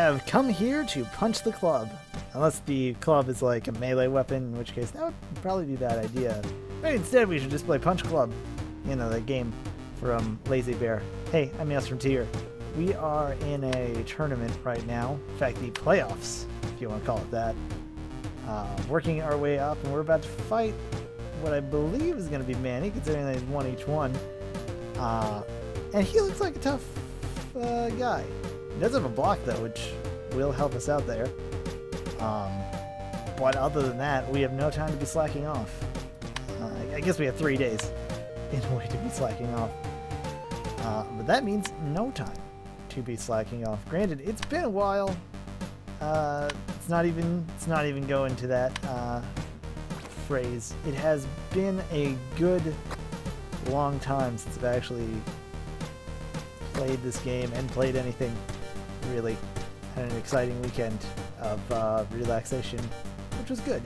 have come here to punch the club. Unless the club is like a melee weapon, in which case that would probably be a bad idea. Maybe instead we should just play Punch Club. You know, the game from Lazy Bear. Hey, I'm MaelstromTier. We are in a tournament right now. In fact, the playoffs, if you want to call it that. Working our way up, and we're about to fight what I believe is going to be Manny, considering that he's won each one. And he looks like a tough guy. He does have a block, though, which will help us out there. But other than that, we have no time to be slacking off. I guess we have 3 days in a way to be slacking off. But that means no time to be slacking off. Granted, it's been a while. It's not even going to that phrase. It has been a good long time since I've actually played this game and played anything really. Had an exciting weekend of relaxation, which was good.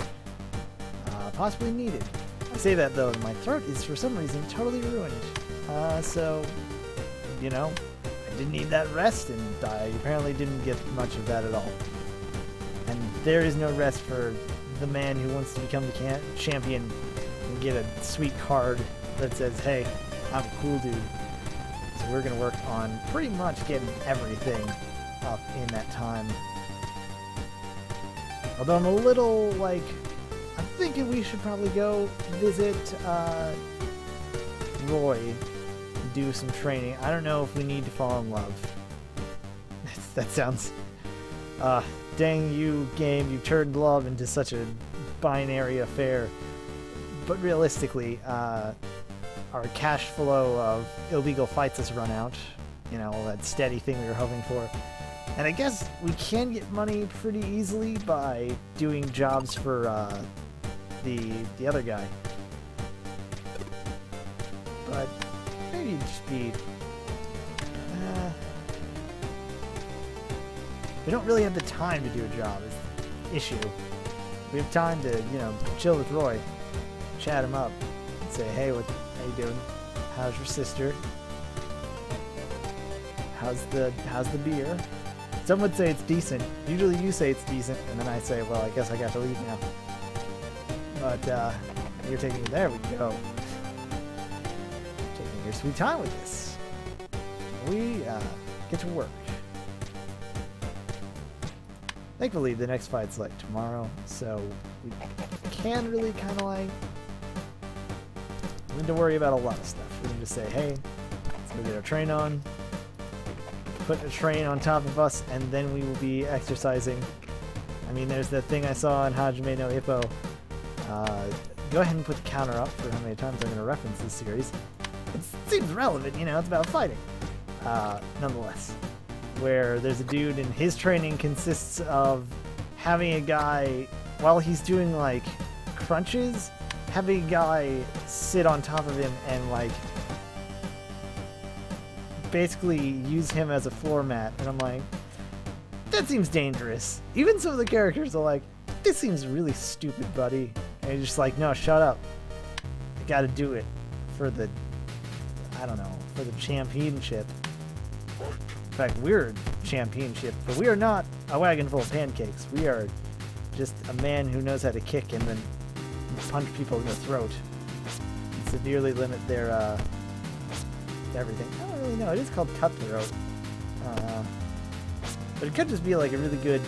Possibly needed. I say that though, and my throat is for some reason totally ruined. So, you know, I didn't need that rest, and I apparently didn't get much of that at all. And there is no rest for the man who wants to become the champion and get a sweet card that says, hey, I'm a cool dude. So we're going to work on pretty much getting everything up in that time. Although I'm a little, like, I'm thinking we should probably go visit Roy, do some training. I don't know if we need to fall in love. That sounds... dang you, game, you turned love into such a binary affair. But realistically, our cash flow of illegal fights has run out. You know, that steady thing we were hoping for. And I guess we can get money pretty easily by doing jobs for the other guy. But maybe just be... we don't really have the time to do a job is the issue. We have time to, you know, chill with Roy, chat him up, and say, hey, how you doing? How's your sister? How's the beer? Some would say it's decent. Usually you say it's decent, and then I say, well, I guess I got to leave now. But you're taking it. There we go. Taking your sweet time with this. We get to work. Thankfully, the next fight's like tomorrow, so we can really kind of like... we need to worry about a lot of stuff. We can just say, hey, let's go get our train on. Put a train on top of us, and then we will be exercising. I mean, there's that thing I saw in Hajime no Ippo. Go ahead and put the counter up for how many times I'm going to reference this series. It seems relevant, you know, it's about fighting. Nonetheless. Where there's a dude and his training consists of having a guy, while he's doing like crunches, having a guy sit on top of him and like basically use him as a floor mat. And I'm like, that seems dangerous. Even some of the characters are like, this seems really stupid, buddy. And he's just like, no, shut up. I gotta do it for the, I don't know, for the champeenship. In fact, we're champeenship, but we are not a wagon full of pancakes. We are just a man who knows how to kick and then punch people in the throat and severely limit their everything. I don't really know. It is called cutthroat, but it could just be like a really good.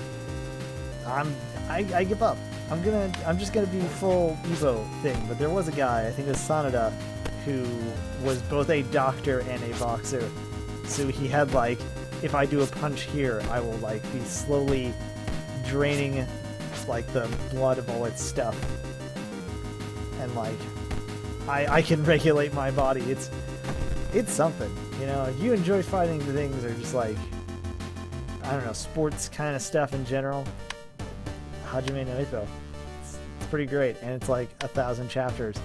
I give up. I'm just gonna be full Evo thing. But there was a guy, I think it was Sanada, who was both a doctor and a boxer. So he had like, if I do a punch here, I will like be slowly draining like the blood of all its stuff. And like, I can regulate my body. It's something, you know. If you enjoy fighting the things or just like, I don't know, sports kind of stuff in general, Hajime no Ippo. It's pretty great, and it's like 1,000 chapters.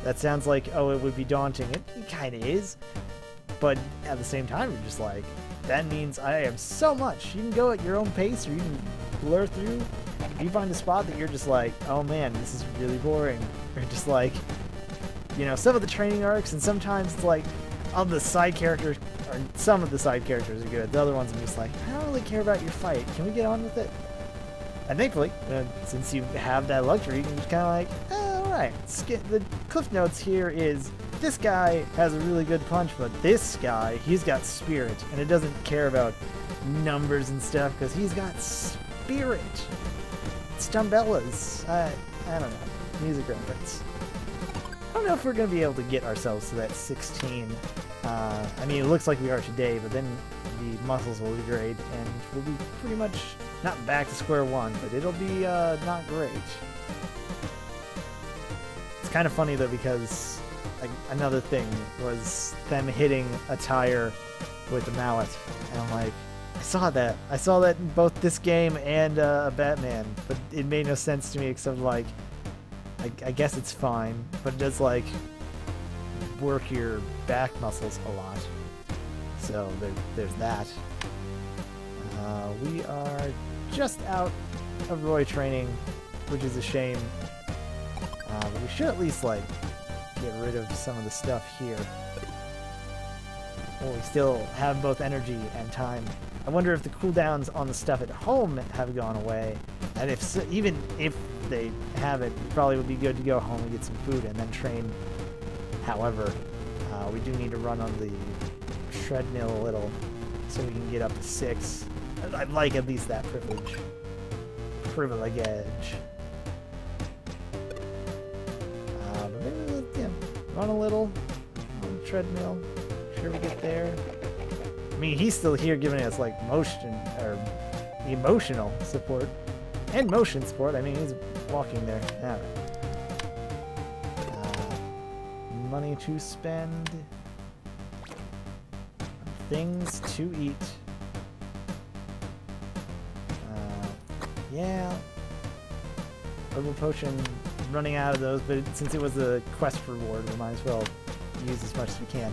That sounds like, oh, it would be daunting. It kind of is. But at the same time, you're just like, that means I have so much. You can go at your own pace, or you can blur through. If you find a spot that you're just like, oh man, this is really boring. Or just like, you know, some of the training arcs, and sometimes it's like, all the side characters, or some of the side characters are good. The other ones I'm just like, I don't really care about your fight. Can we get on with it? And thankfully, since you have that luxury, you can just kind of like, alright. The cliff notes here is, this guy has a really good punch, but this guy, he's got spirit. And it doesn't care about numbers and stuff, because he's got spirit. It's Dumbella's. I don't know. Music reference. I don't know if we're going to be able to get ourselves to that 16. I mean, it looks like we are today, but then the muscles will degrade, and we'll be pretty much not back to square one, but it'll be not great. It's kind of funny, though, because another thing was them hitting a tire with a mallet, and I'm like, I saw that in both this game and Batman, but it made no sense to me except like, I guess it's fine, but it does like work your back muscles a lot. So there's that. We are just out of Roy training, which is a shame. But we should at least like get rid of some of the stuff here. Well, we still have both energy and time. I wonder if the cooldowns on the stuff at home have gone away, and if so, even if they haven't, it probably would be good to go home and get some food and then train. However, we do need to run on the treadmill a little so we can get up to 6. I'd like at least that privilege. But maybe run a little on the treadmill. Sure we get there. I mean, he's still here giving us like motion or emotional support and motion support. I mean, he's walking there. All right. Money to spend. Things to eat. Yeah. Herbal potion. Running out of those, but since it was a quest reward, we might as well use as much as we can.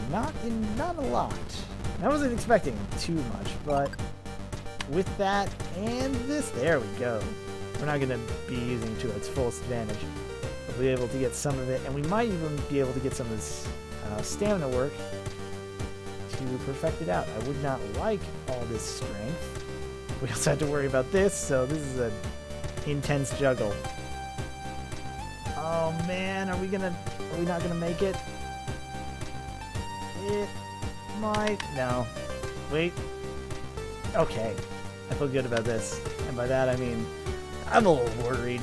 Not a lot. I wasn't expecting too much, but with that and this, there we go. We're not going to be using it to its fullest advantage. We'll be able to get some of it, and we might even be able to get some of this stamina work to perfect it out. I would not like all this strength. We also have to worry about this, so this is an intense juggle. Oh man, are we not gonna make it? It might. No. Wait. Okay. I feel good about this. And by that I mean, I'm a little worried.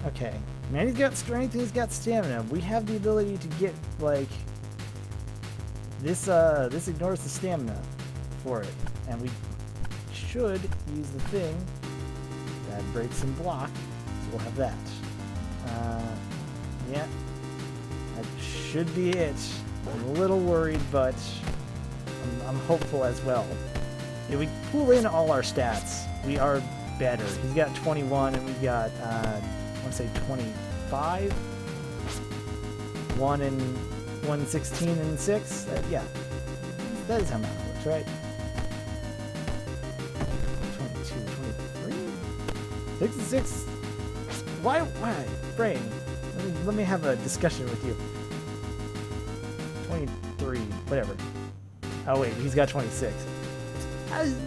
Okay. Man, he's got strength and he's got stamina. We have the ability to get, like... This ignores the stamina for it. And we should use the thing that breaks and block. So we'll have that. Yeah. That should be it. I'm a little worried, but I'm hopeful as well. If we pull in all our stats, we are better. He's got 21 and we've got, I want to say 25? 1 16 and 6? Yeah. That is how math works, right? 22, 23? 66? Why? Brain. Let me have a discussion with you. 23, whatever. Oh wait, he's got 26.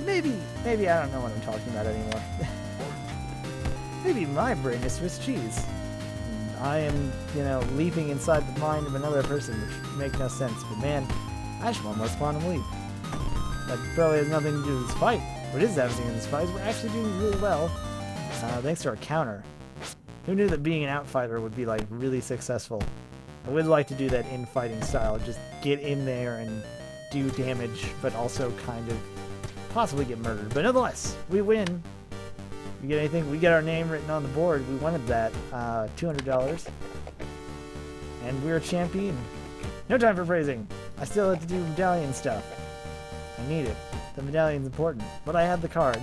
Maybe I don't know what I'm talking about anymore. Maybe my brain is Swiss cheese. I am, leaping inside the mind of another person, which makes no sense. But man, I just want more quantum leap. That probably has nothing to do with this fight. What is everything in this fight is we're actually doing really well, thanks to our counter. Who knew that being an outfighter would be like really successful? I would like to do that in fighting style, just get in there and do damage, but also kind of possibly get murdered. But nonetheless, we win. We get anything? We get our name written on the board. We wanted that. $200. And we're a champion. No time for praising. I still have to do medallion stuff. I need it. The medallion's important. But I have the card.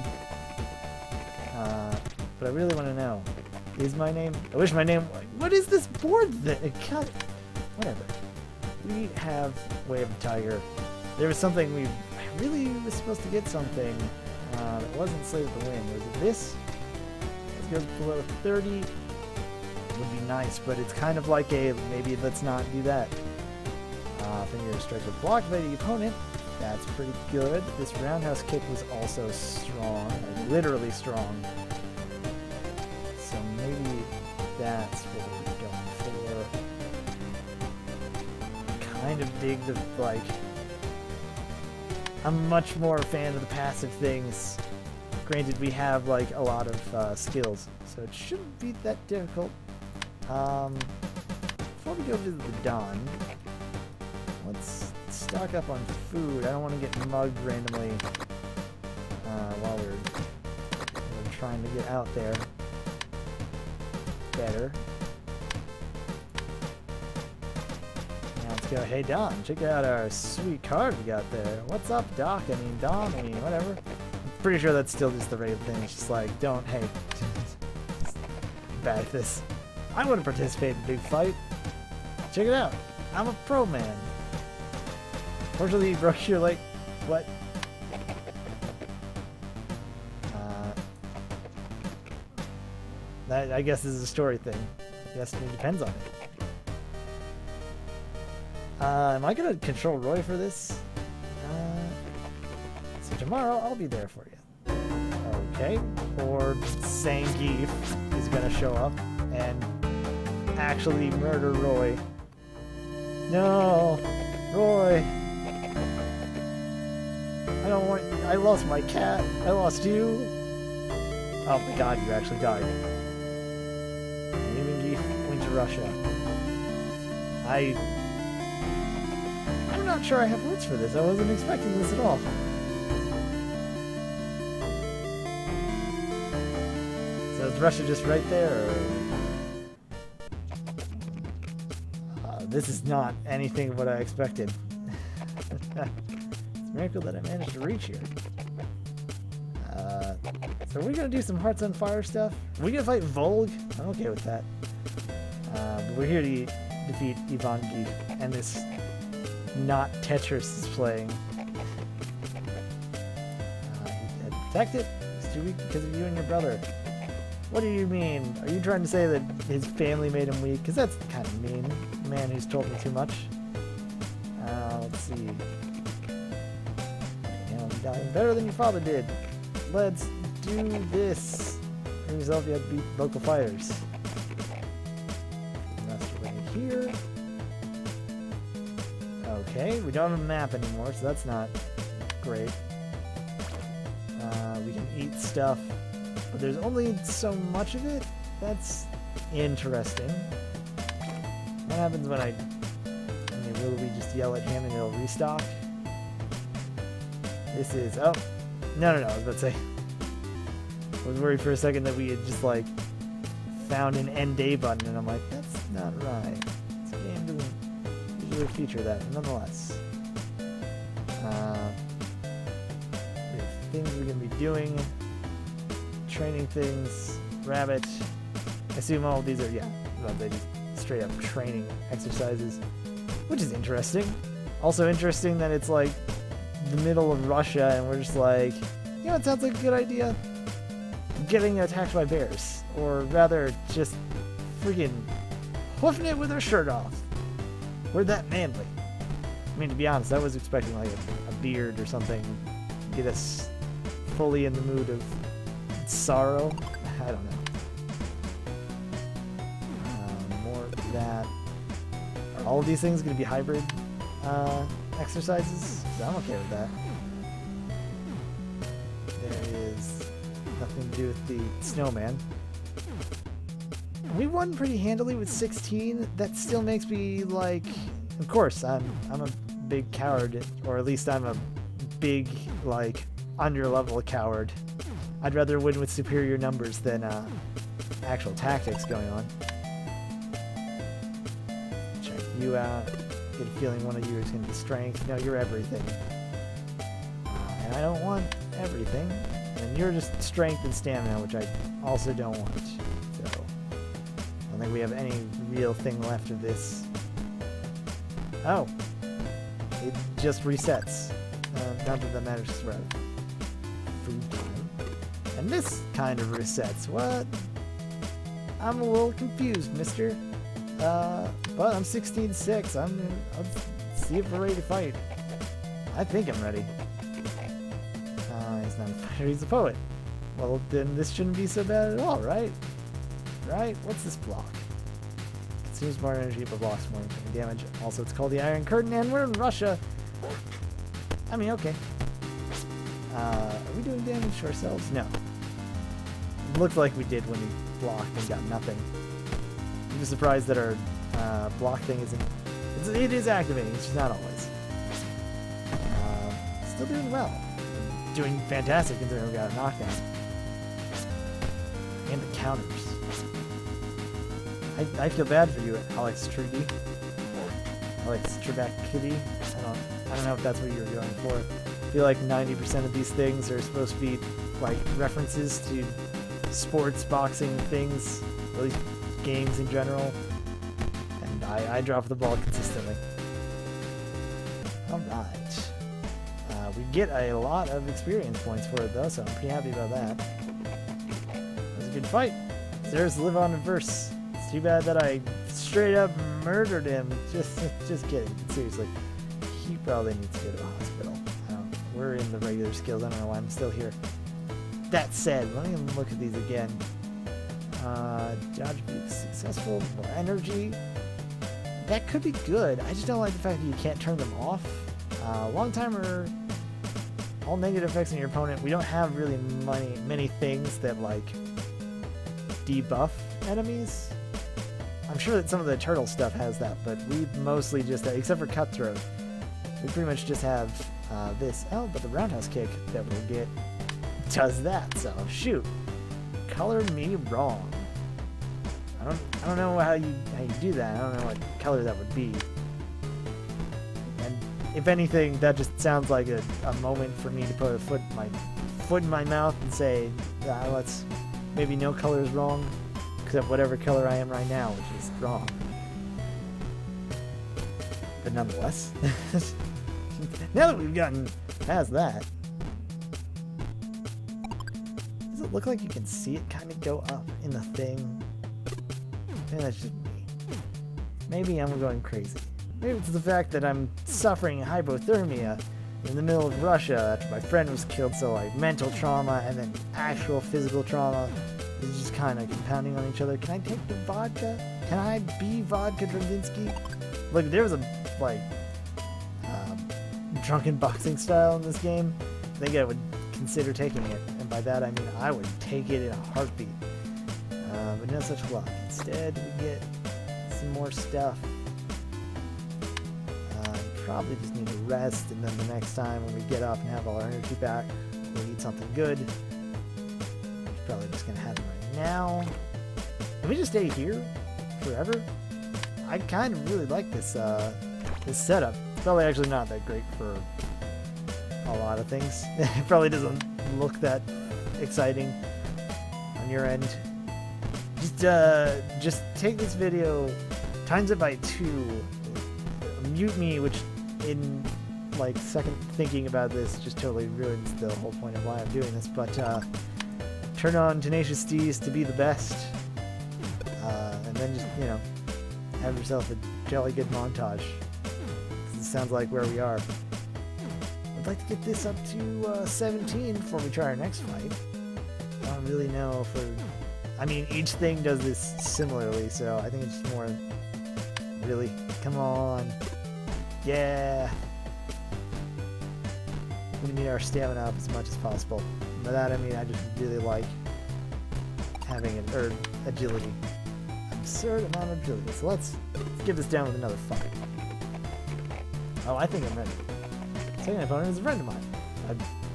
But I really want to know. Is my name... I wish my name... What is this board that... Whatever. We have Way of the Tiger. There was something we... I really was supposed to get something that wasn't Slave of the Wind. Was it this? Let's go below 30. would be nice, but it's kind of like a maybe let's not do that. Finger strike with block by the opponent. That's pretty good. This roundhouse kick was also strong, like literally strong. So maybe that's what we're going for. Kind of dig the, like, I'm much more a fan of the passive things. Granted, we have, like, a lot of skills, so it shouldn't be that difficult. Before we go visit the Don, let's stock up on food. I don't want to get mugged randomly while we're trying to get out there better. Now let's go. Hey Don, check out our sweet card we got there. What's up, Doc? I mean, Don, I mean, whatever. I'm pretty sure that's still just the right thing. It's just like, don't, hey. Bad at this. I want to participate in a big fight. Check it out. I'm a pro man. Fortunately, you broke your leg. What? That, I guess, is a story thing. I guess it depends on it. Am I going to control Roy for this? So tomorrow, I'll be there for you. Okay. Or Zangief is going to show up and actually murder Roy. No! Roy! I don't want... I lost my cat. I lost you. Oh my god, you actually died. Zangief went to Russia. I'm not sure I have words for this. I wasn't expecting this at all. So is Russia just right there? Or... this is not anything of what I expected. It's a miracle that I managed to reach here. So are we going to do some Hearts on Fire stuff? Are we going to fight Volg? I'm okay with that. But we're here to defeat Ivan Geef, and this not Tetris is playing. Protect it? It's too weak because of you and your brother. What do you mean? Are you trying to say that his family made him weak? Because that's kind of mean. A man who's told me too much. Let's see. I'm dying better than your father did. Let's do this. Bring yourself, you have to beat local fighters. Master right here. Okay, we don't have a map anymore, so that's not great. We can eat stuff, but there's only so much of it. That's interesting. What happens when will we just yell at him and it'll restock? This is... oh, no, I was about to say. I was worried for a second that we had just, like, found an end day button, and I'm like, that's not right. This game doesn't usually feature that, but nonetheless. We have things we're going to be doing. Training things. Rabbit. I assume all of these are, yeah, well, they just straight up training exercises, which is interesting. Also interesting that it's, like, the middle of Russia, and we're just like, you know, it sounds like a good idea. Getting attacked by bears, or rather, just freaking hoofing it with our shirt off. We're that manly. I mean, to be honest, I was expecting like a beard or something, get us fully in the mood of sorrow. I don't know. More of that. Are all of these things going to be hybrid exercises? I'm okay with that. There is nothing to do with the snowman. We won pretty handily with 16. That still makes me like, of course, I'm a big coward, or at least I'm a big, like, under-level coward. I'd rather win with superior numbers than actual tactics going on. Check you out. Get a feeling one of you is going to be strength. No, you're everything. And I don't want everything. And you're just strength and stamina, which I also don't want. So, I don't think we have any real thing left of this. Oh. It just resets. Not that that matters, right? Food time. And this kind of resets. What? I'm a little confused, mister. But I'm 16-6. I'll see if we're ready to fight. I think I'm ready. He's not a fighter, he's a poet. Well, then this shouldn't be so bad at all, right? Right? What's this block? Consumes more energy, but blocks more incoming damage. Also, it's called the Iron Curtain, and we're in Russia. I mean, okay. Are we doing damage to ourselves? No. It looked like we did when we blocked and got nothing. I'm just surprised that our block thing isn't... It is activating, it's just not always. Still doing well. Doing fantastic considering we got a knockdown. And the counters. I feel bad for you, Alex Trudy. Alex Trebekity. I don't know if that's what you were going for. I feel like 90% of these things are supposed to be like references to sports, boxing things, at least games in general. And I drop the ball consistently. Alright. We get a lot of experience points for it though, so I'm pretty happy about that. It was a good fight. Deserves to live on in verse. It's too bad that I straight up murdered him. Just kidding. Seriously. He probably needs to go to the hospital. We're in the regular skills. I don't know why I'm still here. That said, let me look at these again. Dodge beat successful. More energy. That could be good. I just don't like the fact that you can't turn them off. Long timer. All negative effects on your opponent. We don't have really many things that like debuff enemies. I'm sure that some of the turtle stuff has that, but we mostly just, except for Cutthroat, we pretty much just have this. Oh, but the roundhouse kick that we'll get does that. So shoot, color me wrong. I don't know how you do that. I don't know what color that would be. And if anything, that just sounds like a moment for me to put a foot in my mouth and say, let's maybe no color is wrong, except whatever color I am right now, which is wrong. But nonetheless, now that we've gotten past that, does it look like you can see it kind of go up in the thing? Maybe that's just me. Maybe I'm going crazy. Maybe it's the fact that I'm suffering hypothermia in the middle of Russia after my friend was killed, so like mental trauma and then actual physical trauma is just kind of compounding on each other. Can I take the vodka? Can I be vodka Draginsky? Look, if there was a like drunken boxing style in this game, I think I would consider taking it, and by that I mean I would take it in a heartbeat. But no such luck. Instead, we get some more stuff. Probably just need to rest, and then the next time when we get up and have all our energy back, we'll eat something good. It's probably just gonna happen right now. Can we just stay here forever? I kind of really like this this setup. It's probably actually not that great for a lot of things. It probably doesn't look that exciting on your end. Just take this video, times it by 2, mute me, which in like second thinking about this just totally ruins the whole point of why I'm doing this, but turn on Tenacious D's to be the best, and then just, you know, have yourself a jolly good montage. It sounds like where we are. I'd like to get this up to 17 before we try our next fight. I don't really know if we're... I mean, each thing does this similarly, so I think it's just more... Really? Come on. Yeah! We need our stamina up as much as possible. By that I mean I just really like having agility. Absurd amount of agility. So let's get this down with another fight. Oh, I think I'm ready. Second opponent is a friend of mine.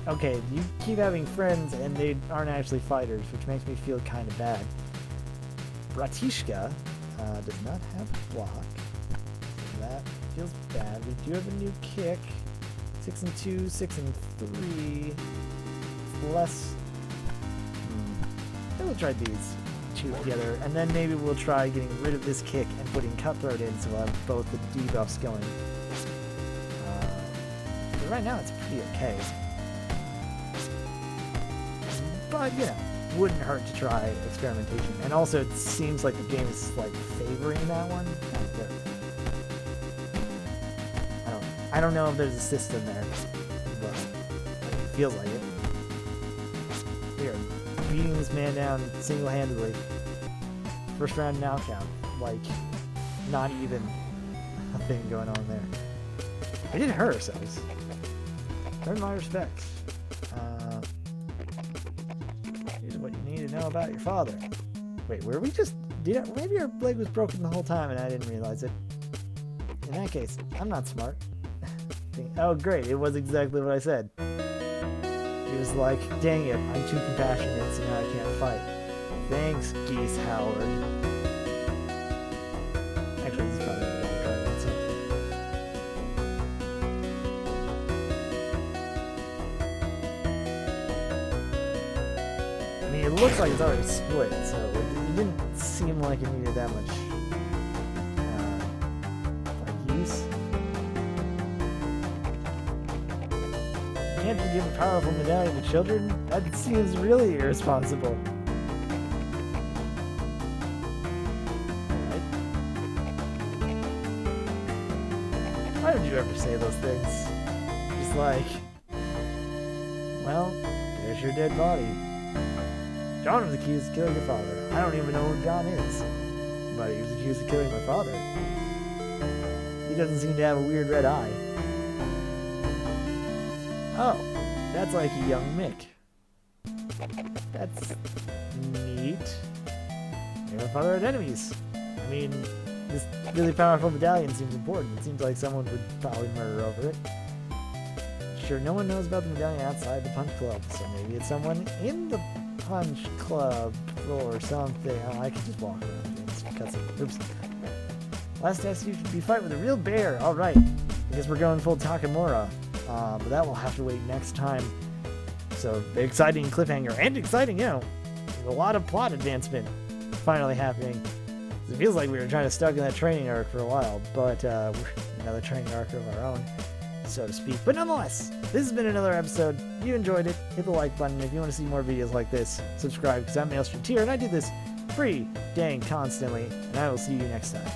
Okay, you keep having friends and they aren't actually fighters, which makes me feel kind of bad. Bratishka does not have block. That feels bad. We do have a new kick. 6 and 2, 6 and 3. It's less. We'll try these two together, and then maybe we'll try getting rid of this kick and putting Cutthroat in, so we'll have both the debuffs going. But right now it's pretty okay. But, you know, wouldn't hurt to try experimentation. And also, it seems like the game is like favoring that one. I don't know if there's a system there, but it feels like it. We are beating this man down single-handedly. First round now count. Like, not even a thing going on there. We did hurt ourselves. Earn my respects. Here's what you need to know about your father. Wait, were we just... maybe our leg was broken the whole time and I didn't realize it. In that case, I'm not smart. Oh, great. It was exactly what I said. He was like, dang it, I'm too compassionate, so now I can't fight. Thanks, Geese Howard. Actually, this is probably not a card answer. I mean, it looks like it's already split, so it didn't seem like it needed that much like use. Can't you give a powerful medallion to children? That seems really irresponsible. Alright. Why would you ever say those things? Just like, well, there's your dead body. John was accused of killing your father. I don't even know who John is, but he was accused of killing my father. He doesn't seem to have a weird red eye. Oh, that's like a young Mick. That's neat. Your father had enemies. I mean, this really powerful medallion seems important. It seems like someone would probably murder over it. Sure, no one knows about the medallion outside the Punch Club, so maybe it's someone in the Punch Club or something. Oh, I could just walk around things. Cutscene. Oops. Last test you should be fighting with a real bear. Alright. I guess we're going full Takamura. But that will have to wait next time. So, exciting cliffhanger. And exciting, you know, a lot of plot advancement finally happening. It feels like we were trying to stuck in that training arc for a while, but we're another training arc of our own, so to speak. But nonetheless, this has been another episode. If you enjoyed it, hit the like button. If you want to see more videos like this, subscribe, because I'm MaelstromTier, and I do this free, dang, constantly, and I will see you next time.